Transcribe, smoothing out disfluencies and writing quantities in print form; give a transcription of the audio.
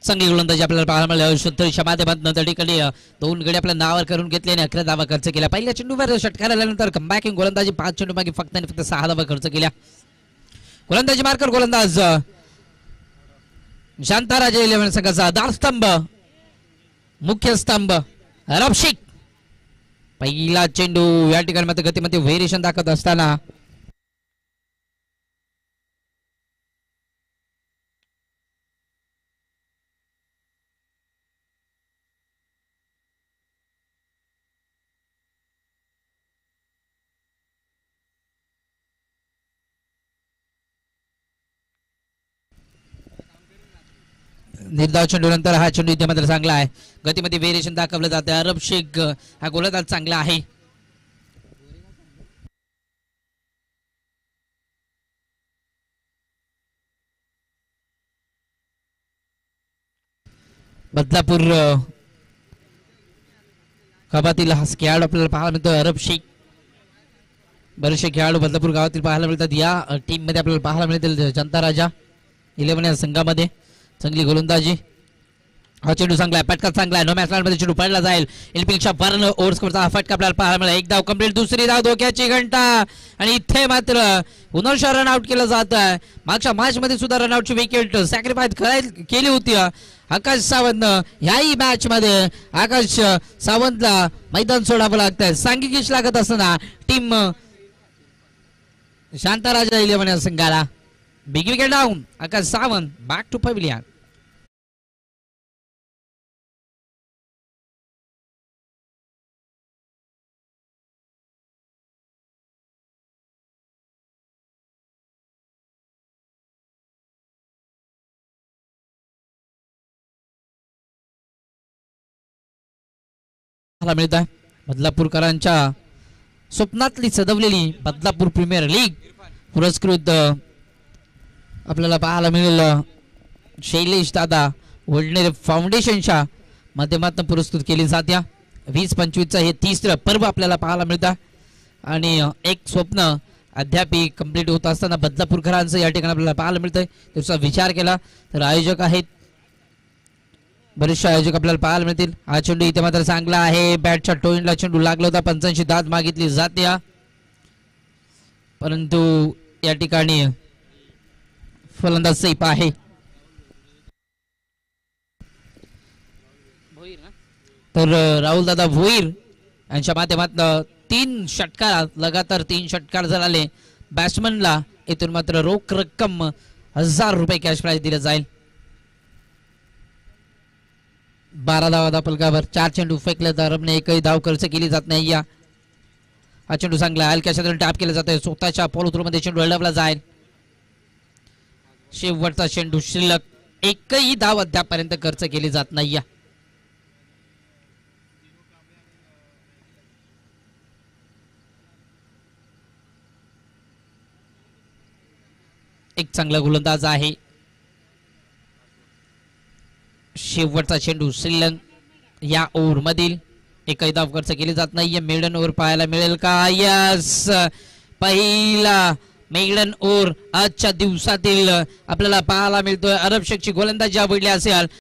चांगली गोलंदाजी आपल्याला पाहायला मिळाली. सत्तरच्या माध्यमातून त्या ठिकाणी दोन गडी आपल्या नावावर करून घेतले आणि 11 धावा खर्च केल्या. पहिल्या चेंडूवर षटकार आल्यानंतर कमबॅकिंग गोलंदाजी 5 चेंडू मागे फक्त आणि फक्त 6 धावा खर्च केल्या. गोलंदाजी मार्कर गोलंदाज शांताराजा 11 संघाचा धारस्तंभ मुख्य स्तंभ रफशिक. पहिला चेंडू या ठिकाणी मात्र गतीमध्ये व्हेरिएशन दाखवत असताना निर्धाव चेंडू नंतर हा चेंडू इथे मात्र चांगला आहे. गतीमध्ये व्हेरिएशन दाखवलं जाते. अरब शेख हा गोलंदाज चांगला आहे. बदलापूर गावातील हा खेळाडू आपल्याला पाहायला मिळतो अरब शेख. बरेचसे खेळाडू बदलापूर गावातील पाहायला मिळतात. या टीम मध्ये आपल्याला पाहायला मिळतील. जनता राजा 11 या संघामध्ये चांगली गोलंदाजी. हा चेंडू चांगला आहे. फटका चांगला आहे. नो मॅच मध्ये चेंडू पडला जाईल. एलपीच्या वर्ण ओव्हरस्कोरचा हा फटका आपल्याला पाहायला मिळाला. एक धाव कंप्लीट. दुसरी धाव धोक्याची घंटा आणि इथे मात्र पुनर्शा रनआउट केलं जात आहे. मागच्या मॅच मध्ये सुद्धा रनआउटची विकेट सॅक्रिफाईस केली होती आकाश सावंत. ह्याही मॅच मध्ये आकाश सावंतला मैदान सोडावं लागतंय. सांघिक लागत असताना टीम शांताराजा 11 या संघाला big wicket down. Akash Sawant back to pavilion. मिळत आहे बदलापूरकरांच्या स्वप्नातली सजवलेली बदलापूर प्रीमियर लीग पुरस्कृत आपल्याला पाहायला मिळेल. शैलेश दादा वडनेरे फाउंडेशनच्या माध्यमातून पुरस्कृत केली जात्या. 20-25चा हे 30रं पर्व आपल्याला पाहायला मिळतं आणि एक स्वप्न अद्याप कंप्लीट होत असताना बदलापूरकरांचं या ठिकाणी आपल्याला पाहायला मिळतंय. त्याचा विचार केला तर आयोजक आहेत, बरेचसे आयोजक आपल्याला पाहायला मिळतील. हा चेंडू इथे मात्र चांगला आहे. बॅटच्या टोइनला चेंडू लागला होता. पंचांची दाद मागितली जाते परंतु या ठिकाणी फलंदाज सैफ आहे. तर राहुल दादा भोईर यांच्या माध्यमातून 3 षटकार लगातार 3 षटकार झाले. बॅट्समनला इथून मात्र रोख रक्कम 1000 रुपये कॅश प्राइज दिले जाईल. 12 धावा फलकावर 4 चेंडू फेकले तर अरबने एकही धाव खर्च केली जात नाही. हा चेंडू चांगला हलक्या क्षेत्रात टॅप केला जातोय. स्वतःच्या फॉलो थ्रू मध्ये चेंडू हलवला जाईल. शेवटचा चेंडू शिल्लक. एकही धाव अद्यापर्यंत खर्च केली जात नाही. एक चांगला गोलंदाज आहे. शेवटचा चेंडू शिल्लक. या ओव्हर मधील एकही धाव खर्च केली जात नाहीये. मेडन ओव्हर पाहायला मिळेल का? यस, पहिला मेडन ओव्हर आजच्या दिवसातील आपल्याला पाहायला मिळतोय. अरब शेखची गोलंदाजी आवडली असेल